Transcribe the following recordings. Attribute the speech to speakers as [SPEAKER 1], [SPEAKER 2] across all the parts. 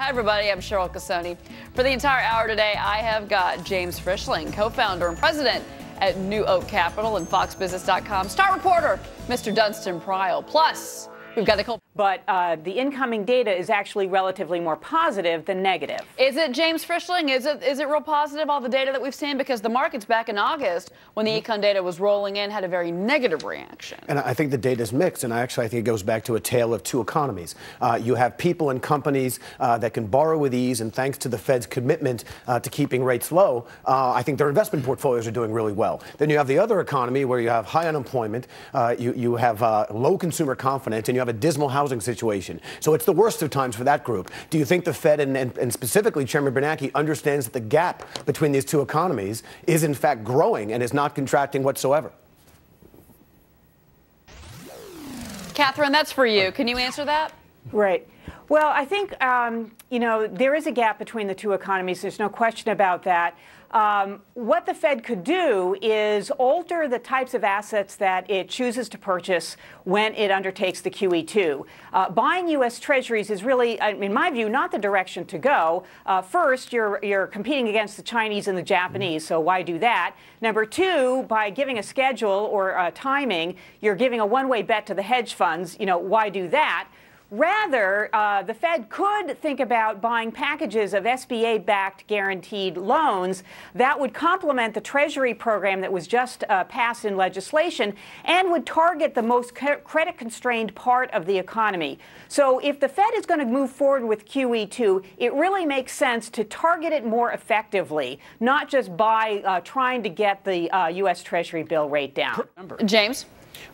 [SPEAKER 1] Hi, everybody. I'm Cheryl Casoni. For the entire hour today, I have got James Frischling, co-founder and president at NewOak Capital and FoxBusiness.com, star reporter, Mr. Dunstan Pryal. Plus, we've got the
[SPEAKER 2] But the incoming data is actually relatively more positive than negative.
[SPEAKER 1] Is it, James Frischling? Is it real positive, all the data that we've seen? Because the markets back in August, when the econ data was rolling in, had a very negative reaction.
[SPEAKER 3] And I think the data is mixed, and I think it goes back to a tale of two economies. You have people and companies that can borrow with ease, and thanks to the Fed's commitment to keeping rates low, I think their investment portfolios are doing really well. Then you have the other economy where you have high unemployment, you have low consumer confidence, and you have a dismal housing situation. So it's the worst of times for that group. Do you think the Fed and specifically Chairman Bernanke understands that the gap between these two economies is in fact growing and is not contracting whatsoever?
[SPEAKER 1] Catherine, that's for you. Can you answer that?
[SPEAKER 2] Right. Well, I think, there is a gap between the two economies. There's no question about that. What the Fed could do is alter the types of assets that it chooses to purchase when it undertakes the QE2. Buying U.S. Treasuries is really, in my view, not the direction to go. First, you're competing against the Chinese and the Japanese, so why do that? Number two, by giving a schedule or timing, you're giving a one-way bet to the hedge funds. Why do that? Rather, the Fed could think about buying packages of SBA-backed guaranteed loans that would complement the Treasury program that was just passed in legislation and would target the most credit-constrained part of the economy. So if the Fed is going to move forward with QE2, it really makes sense to target it more effectively, not just by trying to get the U.S. Treasury bill rate down.
[SPEAKER 1] James?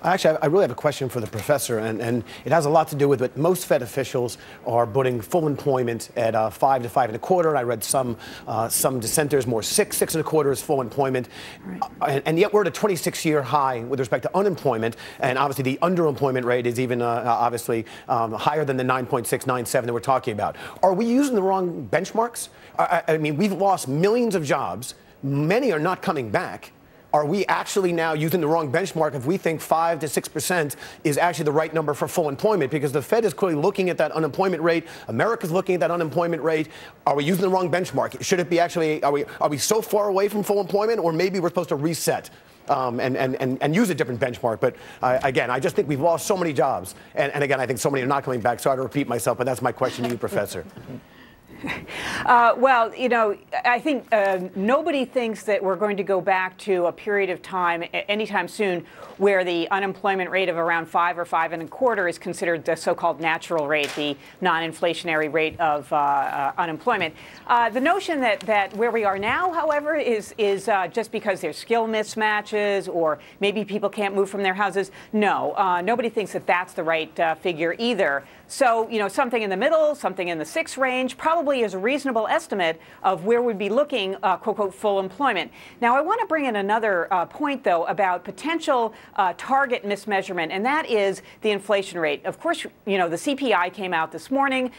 [SPEAKER 3] Actually, I really have a question for the professor, and it has a lot to do with what most Fed officials are putting full employment at 5 to 5.25. I read some dissenters more 6.25 is full employment, and yet we're at a 26-year high with respect to unemployment, and obviously the underemployment rate is even higher than the 9.697 that we're talking about. Are we using the wrong benchmarks? I mean, we've lost millions of jobs. Many are not coming back. Are we actually now using the wrong benchmark if we think 5 to 6% is actually the right number for full employment? Because the Fed is clearly looking at that unemployment rate. America's looking at that unemployment rate. Are we using the wrong benchmark? Should it be actually, are we so far away from full employment, or maybe we're supposed to reset and use a different benchmark? But again, I just think we've lost so many jobs. And again, I think so many are not coming back. Sorry to repeat myself, but that's my question to you, Professor.
[SPEAKER 2] Well, I think nobody thinks that we're going to go back to a period of time anytime soon where the unemployment rate of around 5 or 5.25 is considered the so-called natural rate, the non-inflationary rate of unemployment. The notion that where we are now, however, is just because there's skill mismatches or maybe people can't move from their houses. No, nobody thinks that that's the right figure either. So, something in the middle, something in the 6 range, probably is a reasonable estimate of where we'd be looking, quote, unquote, full employment. Now, I want to bring in another point, though, about potential target mismeasurement, and that is the inflation rate. Of course, the CPI came out this morning.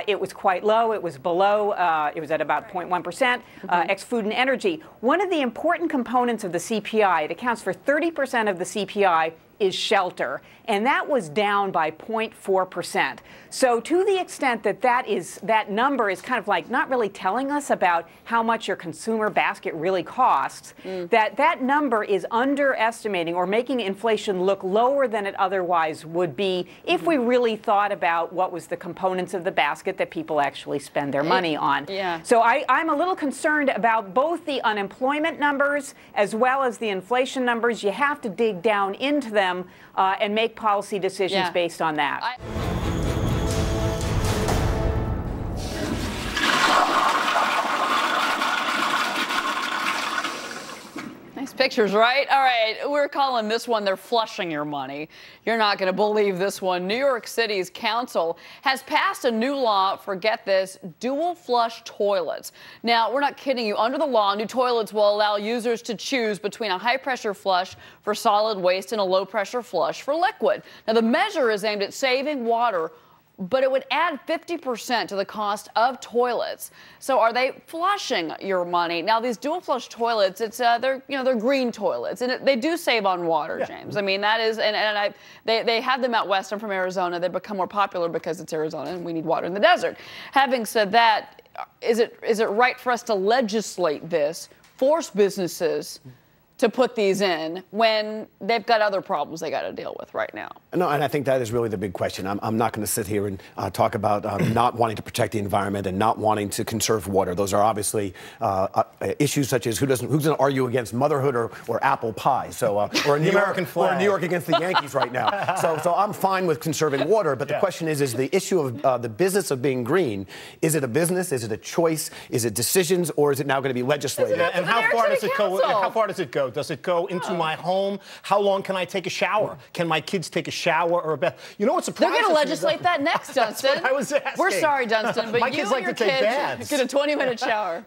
[SPEAKER 2] It was quite low. It was below. It was at about 0.1%, ex-food and energy. One of the important components of the CPI, it accounts for 30% of the CPI, is shelter, and that was down by 0.4%. So to the extent that that number is kind of like not really telling us about how much your consumer basket really costs, that number is underestimating or making inflation look lower than it otherwise would be if we really thought about what was the components of the basket that people actually spend their money on.
[SPEAKER 1] Yeah.
[SPEAKER 2] So I'm a little concerned about both the unemployment numbers as well as the inflation numbers. You have to dig down into them and make policy decisions based on that.
[SPEAKER 1] Nice pictures, right? All right, we're calling this one, they're flushing your money. You're not going to believe this one. New York City's council has passed a new law for, get this, dual flush toilets. Now, we're not kidding you. Under the law, new toilets will allow users to choose between a high-pressure flush for solid waste and a low-pressure flush for liquid. Now, the measure is aimed at saving water but it would add 50% to the cost of toilets. So are they flushing your money? Now, these dual flush toilets, they're green toilets, and they do save on water, yeah. James. I mean, that is, they have them out west. I'm from Arizona. They've become more popular because it's Arizona and we need water in the desert. Having said that, is it right for us to legislate this, force businesses to put these in when they've got other problems they got to deal with right now?
[SPEAKER 3] No, and I think that is really the big question. I'm not going to sit here and talk about not wanting to protect the environment and not wanting to conserve water. Those are obviously issues such as who's going to argue against motherhood or apple pie. So or New York, or New York against the Yankees right now. So I'm fine with conserving water. But the question is the issue of the business of being green. Is it a business? Is it a choice? Is it decisions? Or is it now going to be legislated?
[SPEAKER 4] Yeah, and how far does it go? How far does it go? Does it go into my home? How long can I take a shower? Can my kids take a shower or a bath? You know what surprises me?
[SPEAKER 1] They're going to legislate that next, Dunstan.
[SPEAKER 4] That's what I was asking.
[SPEAKER 1] We're sorry, Dunstan, but
[SPEAKER 4] my
[SPEAKER 1] you
[SPEAKER 4] kids
[SPEAKER 1] and
[SPEAKER 4] like
[SPEAKER 1] your
[SPEAKER 4] to take
[SPEAKER 1] kids get a 20-minute shower.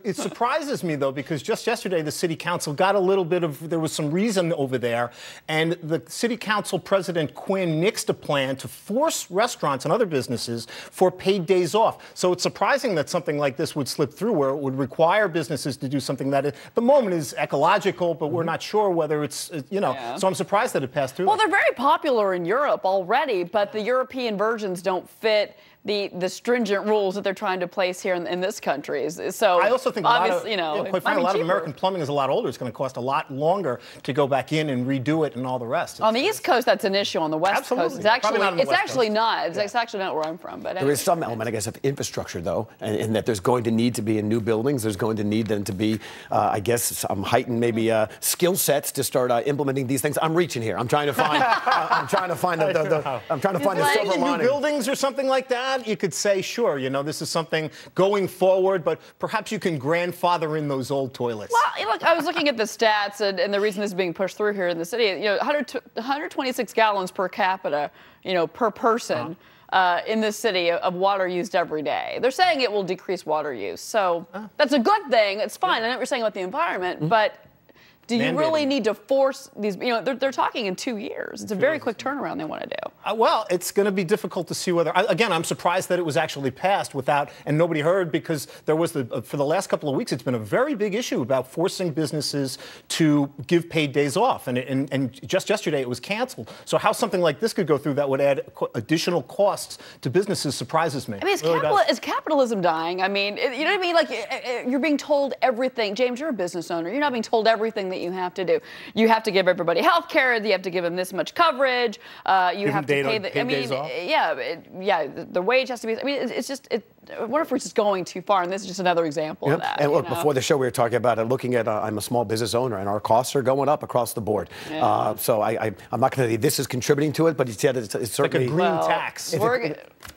[SPEAKER 4] It surprises me, though, because just yesterday the city council got a little bit of, there was some reason over there, and the city council president Quinn nixed a plan to force restaurants and other businesses for paid days off. So it's surprising that something like this would slip through, where it would require businesses to do something that at the moment is ecological, but we're not sure whether it's, so I'm surprised that it passed through.
[SPEAKER 1] Well, they're very popular in Europe already, but the European versions don't fit the stringent rules that they're trying to place here in this country. So
[SPEAKER 4] I also think quite frankly, a lot of American plumbing is a lot older. It's going to cost a lot longer to go back in and redo it and all the rest.
[SPEAKER 1] On the East Coast, that's an issue. On the West Coast, it's actually not. It's actually not where I'm from. But
[SPEAKER 3] there is some element, I guess, of infrastructure, though, and that there's going to need to be in new buildings. There's going to need then to be, I guess, some heightened maybe skill sets to start implementing these things. I'm reaching here. I'm trying to find. I'm trying to find the silver lining.
[SPEAKER 4] New buildings or something like that. You could say, sure, this is something going forward, but perhaps you can grandfather in those old toilets.
[SPEAKER 1] Well, look, I was looking at the stats, and the reason this is being pushed through here in the city, 126 gallons per capita, per person. In this city of water used every day. They're saying it will decrease water use. So that's a good thing. It's fine. I know what you're saying about the environment, but do you really need to force these? They're talking in 2 years. It's a very quick turnaround they want to do.
[SPEAKER 4] Well, it's going to be difficult to see whether. Again, I'm surprised that it was actually passed and nobody heard, because there was for the last couple of weeks, it's been a very big issue about forcing businesses to give paid days off, and just yesterday it was canceled. So how something like this could go through that would add additional costs to businesses surprises me.
[SPEAKER 1] I mean, is capitalism dying? I mean, you know what I mean? Like, you're being told everything. James, you're a business owner. You're not being told everything that you have to do. You have to give everybody health care. You have to give them this much coverage. You have to pay the.
[SPEAKER 4] Days off?
[SPEAKER 1] The wage has to be. I mean, it's just. I wonder if we're just going too far, and this is just another example of that.
[SPEAKER 3] And look, before the show, we were talking about looking at. I'm a small business owner, and our costs are going up across the board. Yeah. So I'm not going to say this is contributing to it, but it's certainly
[SPEAKER 4] like a green tax.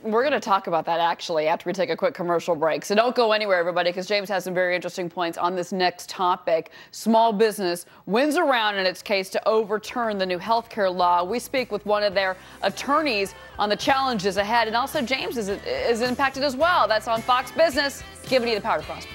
[SPEAKER 1] We're going to talk about that actually after we take a quick commercial break. So don't go anywhere, everybody, because James has some very interesting points on this next topic. Small business wins around in its case to overturn the new health care law. We speak with one of their attorneys on the challenges ahead, and also James is impacted as well. That's on Fox Business, giving you the power to prosper.